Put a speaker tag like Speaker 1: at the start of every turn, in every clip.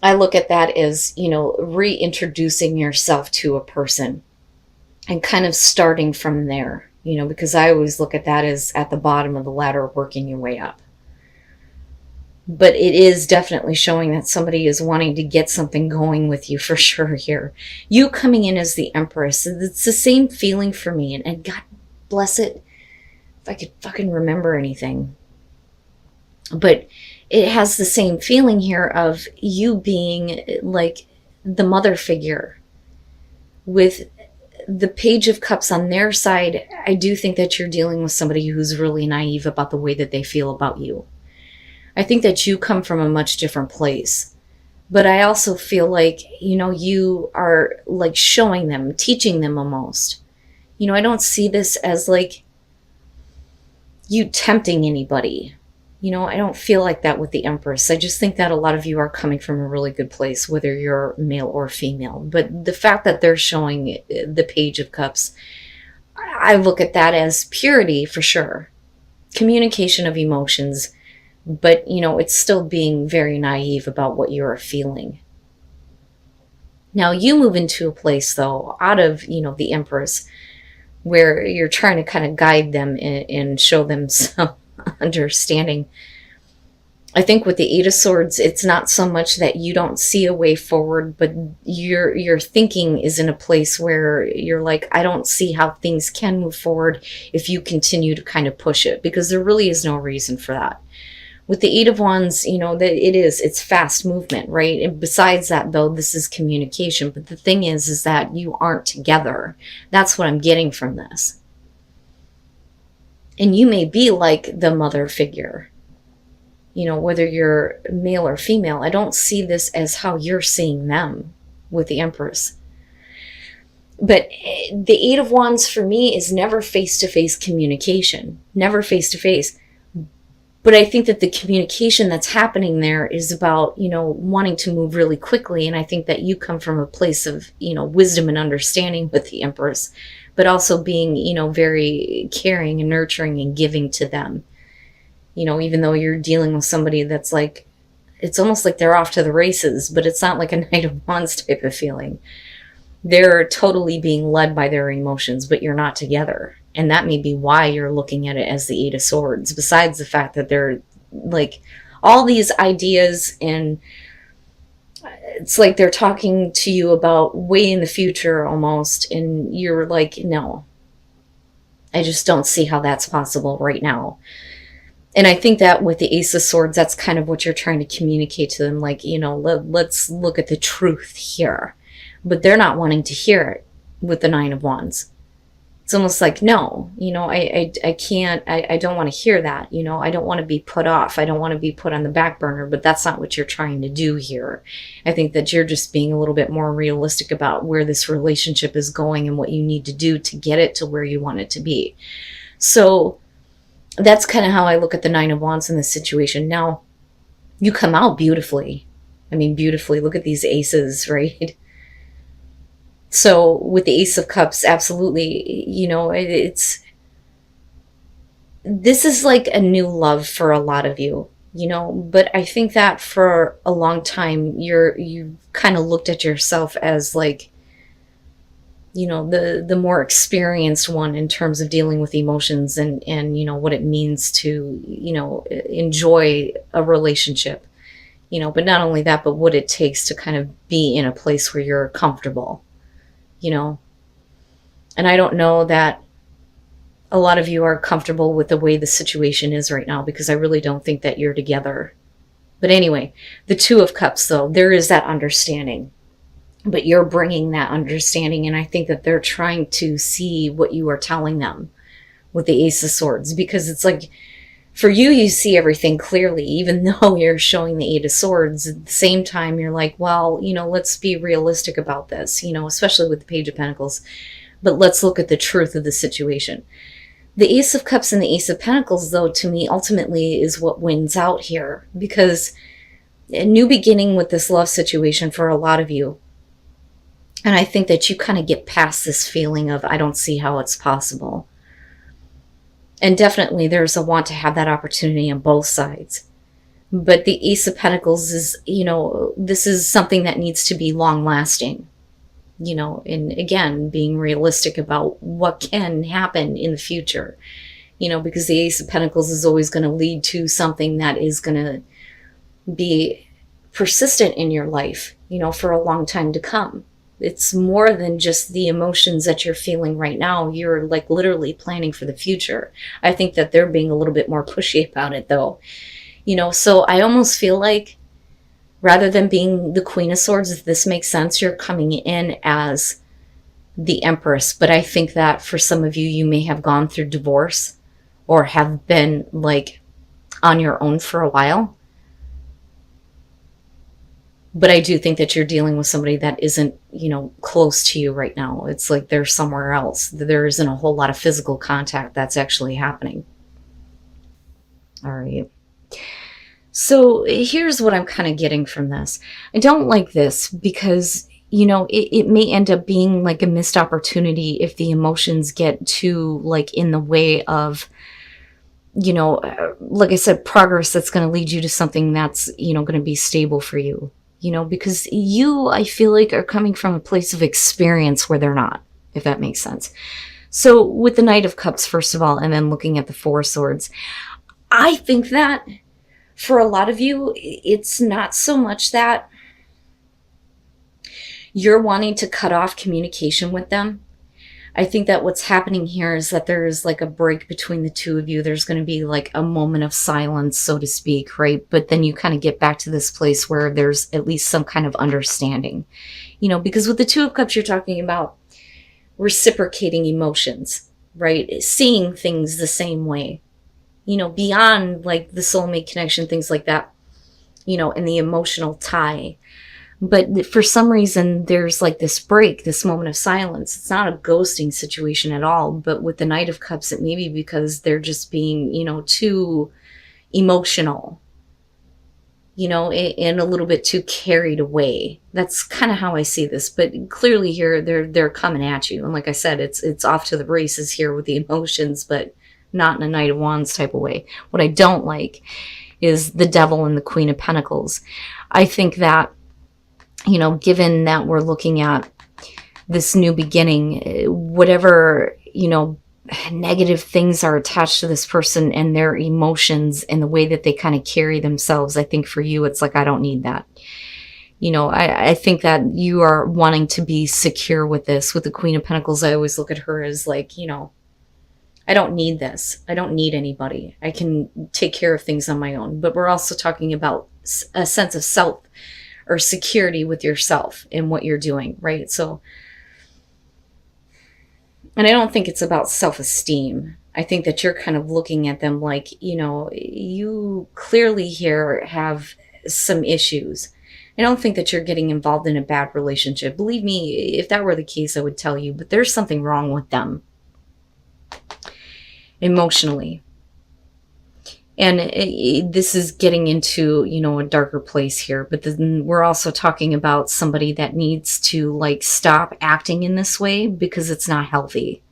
Speaker 1: I look at that as, reintroducing yourself to a person and kind of starting from there, because I always look at that as at the bottom of the ladder, working your way up. But it is definitely showing that somebody is wanting to get something going with you for sure here. You coming in as the Empress, it's the same feeling for me. And God bless it if I could fucking remember anything. But it has the same feeling here of you being like the mother figure. With the Page of Cups on their side, I do think that you're dealing with somebody who's really naive about the way that they feel about you. I think that you come from a much different place. But I also feel like, you are like showing them, teaching them almost. I don't see this as like you tempting anybody. I don't feel like that with the Empress. I just think that a lot of you are coming from a really good place, whether you're male or female. But the fact that they're showing the Page of Cups, I look at that as purity for sure. Communication of emotions. But, it's still being very naive about what you're feeling. Now, you move into a place, though, out of, the Empress, where you're trying to kind of guide them and show them some understanding. I think with the Eight of Swords, it's not so much that you don't see a way forward, but your thinking is in a place where you're like, I don't see how things can move forward if you continue to kind of push it, because there really is no reason for that. With the Eight of Wands, it's fast movement, right? And besides that, though, this is communication. But the thing is that you aren't together. That's what I'm getting from this. And you may be like the mother figure, whether you're male or female. I don't see this as how you're seeing them with the Empress. But the Eight of Wands for me is never face-to-face communication, never face-to-face. But I think that the communication that's happening there is about, wanting to move really quickly. And I think that you come from a place of, wisdom and understanding with the Empress, but also being, very caring and nurturing and giving to them. Even though you're dealing with somebody that's like, it's almost like they're off to the races, but it's not like a Knight of Wands type of feeling. They're totally being led by their emotions, but you're not together. And that may be why you're looking at it as the Eight of Swords, besides the fact that they're like all these ideas, and it's like they're talking to you about way in the future almost. And you're like, no, I just don't see how that's possible right now. And I think that with the Ace of Swords, that's kind of what you're trying to communicate to them. Like, let's look at the truth here. But they're not wanting to hear it with the Nine of Wands. It's almost like, no, I can't, I don't want to hear that. I don't want to be put off. I don't want to be put on the back burner, but that's not what you're trying to do here. I think that you're just being a little bit more realistic about where this relationship is going and what you need to do to get it to where you want it to be. So that's kind of how I look at the Nine of Wands in this situation. Now, you come out beautifully. I mean, beautifully. Look at these aces, right? So with the Ace of Cups, absolutely, this is like a new love for a lot of you, but I think that for a long time, you kind of looked at yourself as like, the more experienced one in terms of dealing with emotions and what it means to, enjoy a relationship, but not only that, but what it takes to kind of be in a place where you're comfortable. And I don't know that a lot of you are comfortable with the way the situation is right now, because I really don't think that you're together. But anyway, the Two of Cups, though, there is that understanding, but you're bringing that understanding. And I think that they're trying to see what you are telling them with the Ace of Swords, because it's like, for you, you see everything clearly, even though you're showing the Eight of Swords. At the same time, you're like, well, let's be realistic about this, especially with the Page of Pentacles. But let's look at the truth of the situation. The Ace of Cups and the Ace of Pentacles, though, to me, ultimately is what wins out here. Because a new beginning with this love situation for a lot of you. And I think that you kind of get past this feeling of, I don't see how it's possible. And definitely there's a want to have that opportunity on both sides. But the Ace of Pentacles is, this is something that needs to be long lasting, and again, being realistic about what can happen in the future, because the Ace of Pentacles is always going to lead to something that is going to be persistent in your life, for a long time to come. It's more than just the emotions that you're feeling right now. You're like literally planning for the future. I think that they're being a little bit more pushy about it though. So I almost feel like rather than being the Queen of Swords, if this makes sense, you're coming in as the Empress. But I think that for some of you, you may have gone through divorce or have been like on your own for a while. But I do think that you're dealing with somebody that isn't, close to you right now. It's like they're somewhere else. There isn't a whole lot of physical contact that's actually happening. All right. So here's what I'm kind of getting from this. I don't like this because, it may end up being like a missed opportunity if the emotions get too like in the way of, like I said, progress that's going to lead you to something that's, going to be stable for you, because you, I feel like, are coming from a place of experience where they're not, if that makes sense. So with the Knight of Cups, first of all, and then looking at the Four of Swords, I think that for a lot of you, it's not so much that you're wanting to cut off communication with them. I think that what's happening here is that there's like a break between the two of you. There's going to be like a moment of silence, so to speak, right? But then you kind of get back to this place where there's at least some kind of understanding, because with the Two of Cups, you're talking about reciprocating emotions, right? Seeing things the same way, beyond like the soulmate connection, things like that, and the emotional tie. But for some reason, there's like this break, this moment of silence. It's not a ghosting situation at all. But with the Knight of Cups, it may be because they're just being, too emotional, and a little bit too carried away. That's kind of how I see this. But clearly here, they're coming at you. And like I said, it's off to the races here with the emotions, but not in a Knight of Wands type of way. What I don't like is the Devil and the Queen of Pentacles. I think that, given that we're looking at this new beginning, whatever, negative things are attached to this person and their emotions and the way that they kind of carry themselves, I think for you, it's like, I don't need that. I think that you are wanting to be secure with this. With the Queen of Pentacles, I always look at her as like, I don't need this. I don't need anybody. I can take care of things on my own. But we're also talking about a sense of self or security with yourself and what you're doing, right? So, and I don't think it's about self-esteem. I think that you're kind of looking at them like, you clearly here have some issues. I don't think that you're getting involved in a bad relationship. Believe me, if that were the case, I would tell you, but there's something wrong with them emotionally. And this is getting into, a darker place here. But then we're also talking about somebody that needs to like stop acting in this way because it's not healthy.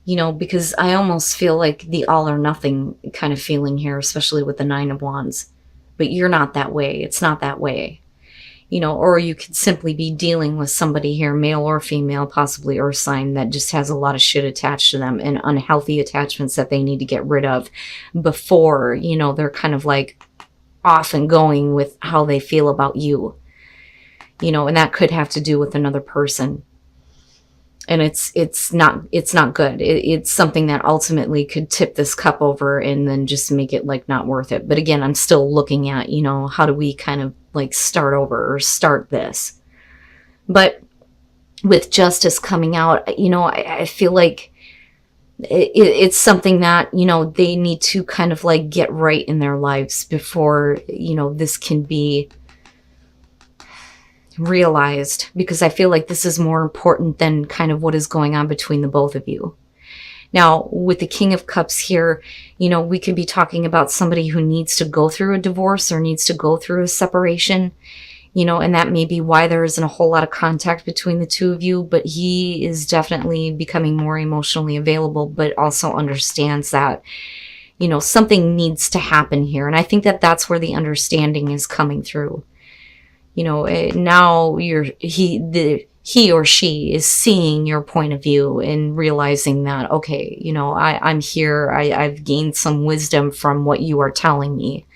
Speaker 1: Because I almost feel like the all or nothing kind of feeling here, especially with the Nine of Wands. But you're not that way. It's not that way. Or you could simply be dealing with somebody here, male or female, possibly earth sign, that just has a lot of shit attached to them and unhealthy attachments that they need to get rid of before, they're kind of like off and going with how they feel about you, and that could have to do with another person. And it's not good. It's something that ultimately could tip this cup over and then just make it like not worth it. But again, I'm still looking at, how do we kind of like start over or start this? But with justice coming out, I feel like it's something that, they need to kind of like get right in their lives before, this can be realized, because I feel like this is more important than kind of what is going on between the both of you. Now, with the King of Cups here, we could be talking about somebody who needs to go through a divorce or needs to go through a separation, and that may be why there isn't a whole lot of contact between the two of you, but he is definitely becoming more emotionally available, but also understands that, You know, something needs to happen here. And I think that that's where the understanding is coming through. You know, now he or she is seeing your point of view and realizing that, okay, you know, I'm here. I've gained some wisdom from what you are telling me.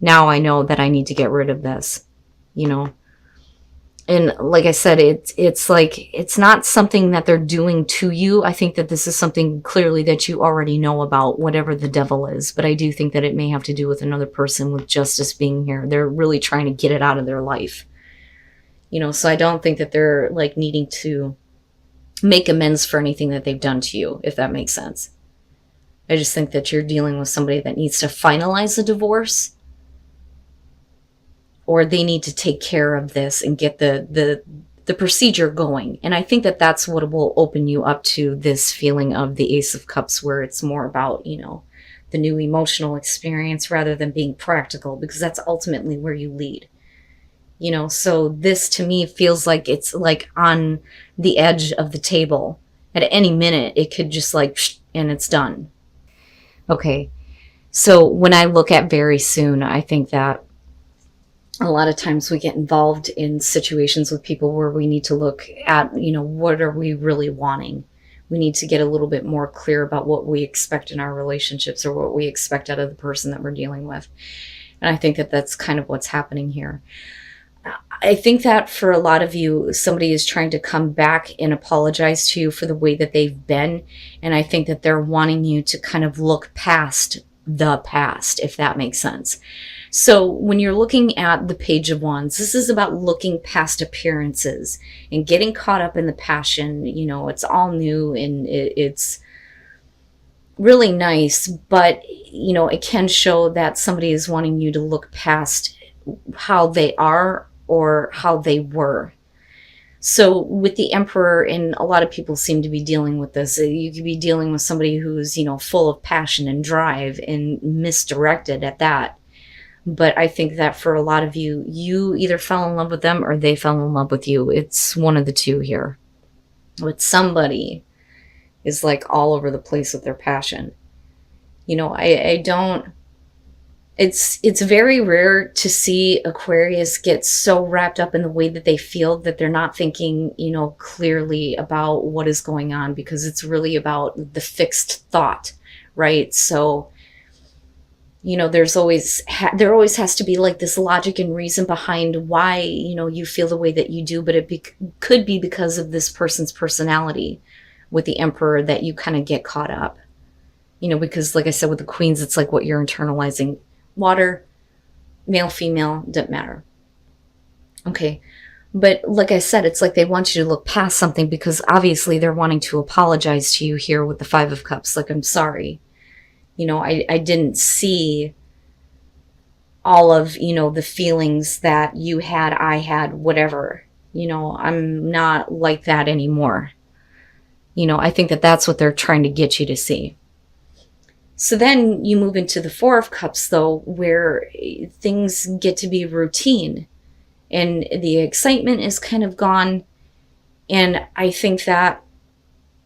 Speaker 1: Now I know that I need to get rid of this, you know. And like I said, it's like, it's not something that they're doing to you. I think that this is something clearly that you already know about, whatever the devil is. But I do think that it may have to do with another person, with justice being here. They're really trying to get it out of their life. You know, so I don't think that they're like needing to make amends for anything that they've done to you, if that makes sense. I just think that you're dealing with somebody that needs to finalize a divorce, or they need to take care of this and get the procedure going. And I think that that's what will open you up to this feeling of the Ace of Cups, where it's more about, you know, the new emotional experience rather than being practical, because that's ultimately where you lead. You know, so this to me feels like it's like on the edge of the table. At any minute, it could just like, and it's done. Okay, so when I look at very soon, I think that a lot of times we get involved in situations with people where we need to look at, you know, what are we really wanting? We need to get a little bit more clear about what we expect in our relationships, or what we expect out of the person that we're dealing with. And I think that that's kind of what's happening here. I think that for a lot of you, somebody is trying to come back and apologize to you for the way that they've been. And I think that they're wanting you to kind of look past the past, if that makes sense. So when you're looking at the Page of Wands, this is about looking past appearances and getting caught up in the passion. You know, it's all new and it's really nice, but, you know, it can show that somebody is wanting you to look past how they are or how they were. So with the Emperor, and a lot of people seem to be dealing with this, you could be dealing with somebody who's, you know, full of passion and drive and misdirected at that. But I think that for a lot of you, you either fell in love with them or they fell in love with you. It's one of the two here. But somebody is like all over the place with their passion. You know, I don't... It's very rare to see Aquarius get so wrapped up in the way that they feel that they're not thinking, you know, clearly about what is going on, because it's really about the fixed thought, right? So, you know, there always has to be like this logic and reason behind why, you know, you feel the way that you do, but it could be because of this person's personality with the Emperor that you kind of get caught up. You know, because like I said, with the Queens, it's like what you're internalizing. Water, male, female, doesn't matter. Okay. But like I said, it's like they want you to look past something, because obviously they're wanting to apologize to you here with the Five of Cups. Like, I'm sorry. You know, I didn't see all of, you know, the feelings that you had, I had, whatever. You know, I'm not like that anymore. You know, I think that that's what they're trying to get you to see. So then you move into the Four of Cups, though, where things get to be routine and the excitement is kind of gone. And I think that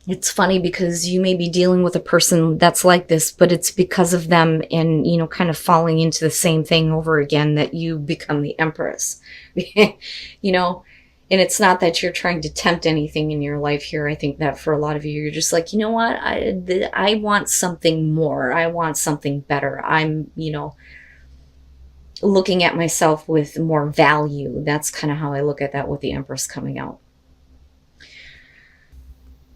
Speaker 1: it's funny, because you may be dealing with a person that's like this, but it's because of them and, you know, kind of falling into the same thing over again that you become the Empress. You know, and it's not that you're trying to tempt anything in your life here. I think that for a lot of you, you're just like, you know what? I want something more. I want something better. I'm, you know, looking at myself with more value. That's kind of how I look at that with the Empress coming out.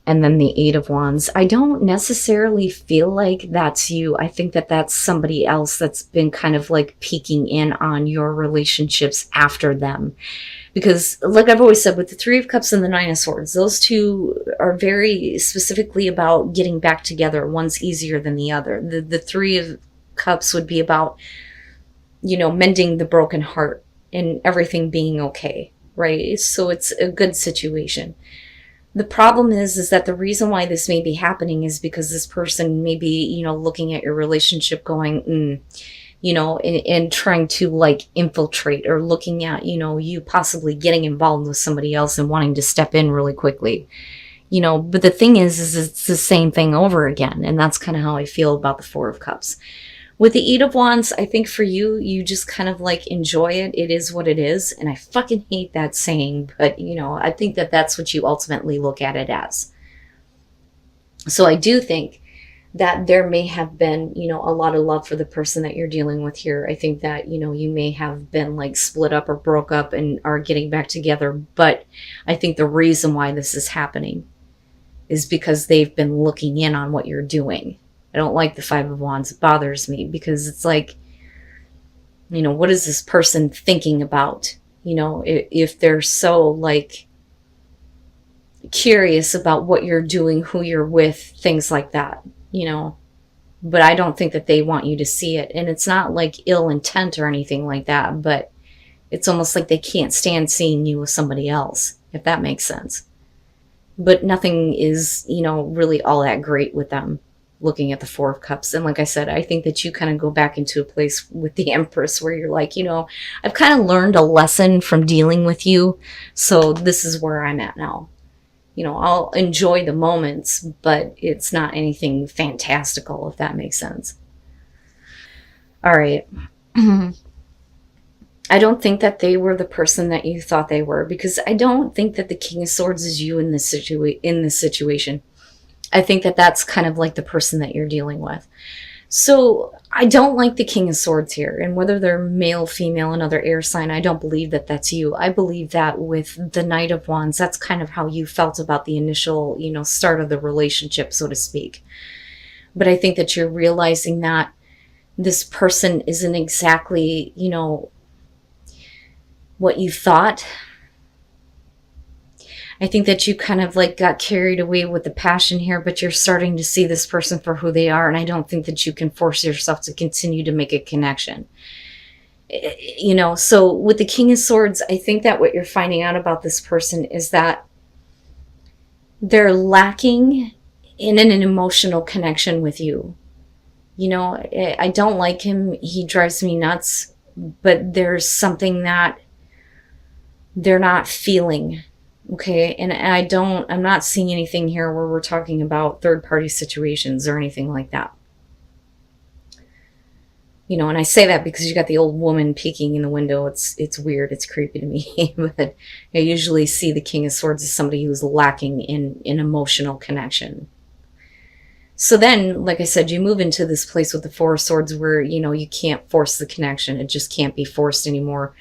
Speaker 1: And then the Eight of Wands. I don't necessarily feel like that's you. I think that that's somebody else that's been kind of like peeking in on your relationships after them. Because like I've always said, with the Three of Cups and the Nine of Swords, those two are very specifically about getting back together. One's easier than the other. The Three of Cups would be about, you know, mending the broken heart and everything being okay, right? So it's a good situation. The problem is that the reason why this may be happening is because this person may be, you know, looking at your relationship going, you know, and trying to like infiltrate, or looking at, you know, you possibly getting involved with somebody else and wanting to step in really quickly. But the thing is it's the same thing over again. And that's kind of how I feel about the Four of Cups. With the Eight of Wands, I think for you, you just kind of like enjoy it. It is what it is. And I fucking hate that saying, but I think that that's what you ultimately look at it as. So I do think that there may have been, a lot of love for the person that you're dealing with here. I think that, you may have been like split up or broke up and are getting back together. But I think the reason why this is happening is because they've been looking in on what you're doing. I don't like the Five of Wands. It bothers me because it's like, what is this person thinking about? If they're so like curious about what you're doing, who you're with, things like that, but I don't think that they want you to see it. And it's not like ill intent or anything like that, but it's almost like they can't stand seeing you with somebody else, if that makes sense. But nothing is, really all that great with them, looking at the Four of Cups. And like I said, I think that you kind of go back into a place with the Empress where you're like, I've kind of learned a lesson from dealing with you. So this is where I'm at now. I'll enjoy the moments, but it's not anything fantastical, if that makes sense. All right. I don't think that they were the person that you thought they were, because I don't think that the King of Swords is you in this situation. I think that that's kind of like the person that you're dealing with. So I don't like the King of Swords here. And whether they're male, female, another air sign, I don't believe that that's you. I believe that with the Knight of Wands, that's kind of how you felt about the initial, start of the relationship, so to speak. But I think that you're realizing that this person isn't exactly, what you thought. I think that you kind of like got carried away with the passion here, but you're starting to see this person for who they are. And I don't think that you can force yourself to continue to make a connection. So with the King of Swords, I think that what you're finding out about this person is that they're lacking in an emotional connection with you. I don't like him. He drives me nuts, but there's something that they're not feeling. Okay. And I'm not seeing anything here where we're talking about third party situations or anything like that. And I say that because you got the old woman peeking in the window. It's weird. It's creepy to me, but I usually see the King of Swords as somebody who's lacking in emotional connection. So then, like I said, you move into this place with the Four of Swords where, you can't force the connection. It just can't be forced anymore.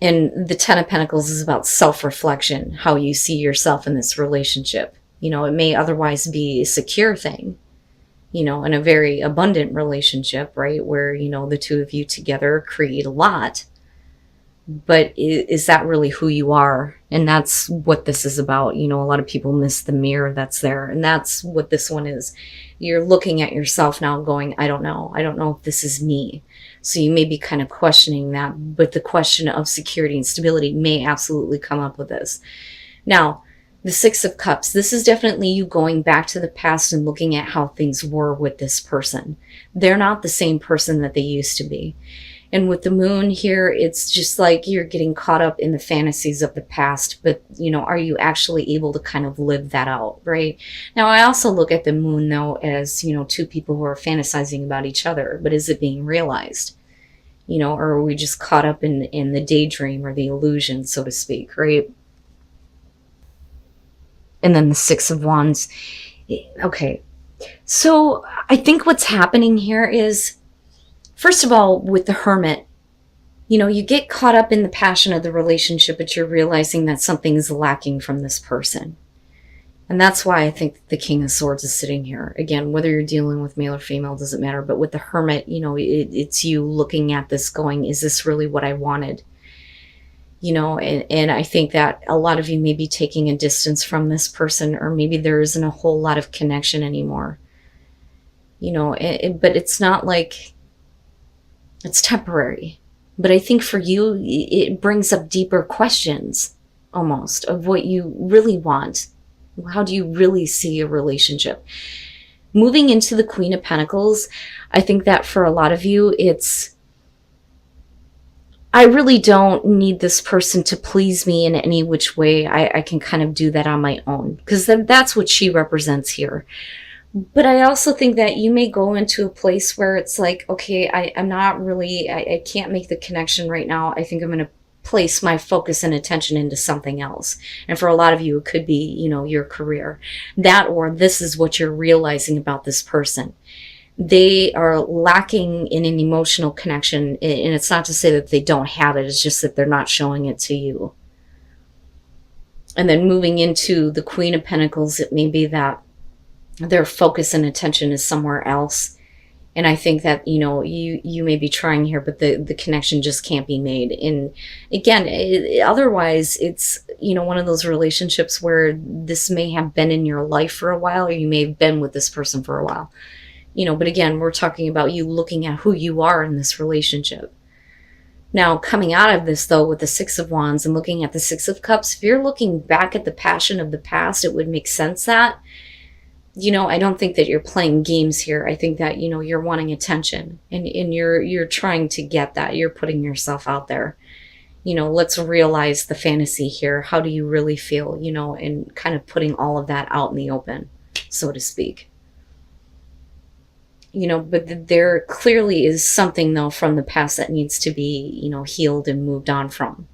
Speaker 1: And the Ten of Pentacles is about self-reflection, how you see yourself in this relationship. It may otherwise be a secure thing, in a very abundant relationship, right? Where, the two of you together create a lot. But is that really who you are? And that's what this is about. A lot of people miss the mirror that's there. And that's what this one is. You're looking at yourself now going, I don't know if this is me. So you may be kind of questioning that, but the question of security and stability may absolutely come up with this. Now, the Six of Cups, this is definitely you going back to the past and looking at how things were with this person. They're not the same person that they used to be. And with the Moon here, it's just like you're getting caught up in the fantasies of the past, but, are you actually able to kind of live that out, right? Now, I also look at the Moon, though, as, two people who are fantasizing about each other, but is it being realized? Or are we just caught up in the daydream or the illusion, so to speak, right? And then the Six of Wands. Okay, so I think what's happening here is, first of all, with the Hermit, you get caught up in the passion of the relationship, but you're realizing that something is lacking from this person. And that's why I think the King of Swords is sitting here. Again, whether you're dealing with male or female, doesn't matter. But with the Hermit, it's you looking at this going, is this really what I wanted? And I think that a lot of you may be taking a distance from this person, or maybe there isn't a whole lot of connection anymore. But it's not like it's temporary. But I think for you, it brings up deeper questions almost of what you really want. How do you really see a relationship? Moving into the Queen of Pentacles, I think that for a lot of you, I really don't need this person to please me in any which way. I can kind of do that on my own, because that's what she represents here. But I also think that you may go into a place where it's like, okay, I'm not really, I can't make the connection right now. I think I'm going to place my focus and attention into something else. And for a lot of you, it could be, you know, your career. That, or this is what you're realizing about this person. They are lacking in an emotional connection. And it's not to say that they don't have it. It's just that they're not showing it to you. And then moving into the Queen of Pentacles, it may be that their focus and attention is somewhere else. And I think that, you know, you may be trying here, but the connection just can't be made. And again, otherwise it's, you know, one of those relationships where this may have been in your life for a while, or you may have been with this person for a while, you know, but again, we're talking about you looking at who you are in this relationship. Now, coming out of this, though, with the Six of Wands and looking at the Six of Cups, if you're looking back at the passion of the past, it would make sense that, you know, I don't think that you're playing games here. I think that, you know, you're wanting attention, and you're trying to get that. You're putting yourself out there. You know, let's realize the fantasy here. How do you really feel, you know, and kind of putting all of that out in the open, so to speak. You know, but there clearly is something, though, from the past that needs to be, you know, healed and moved on from.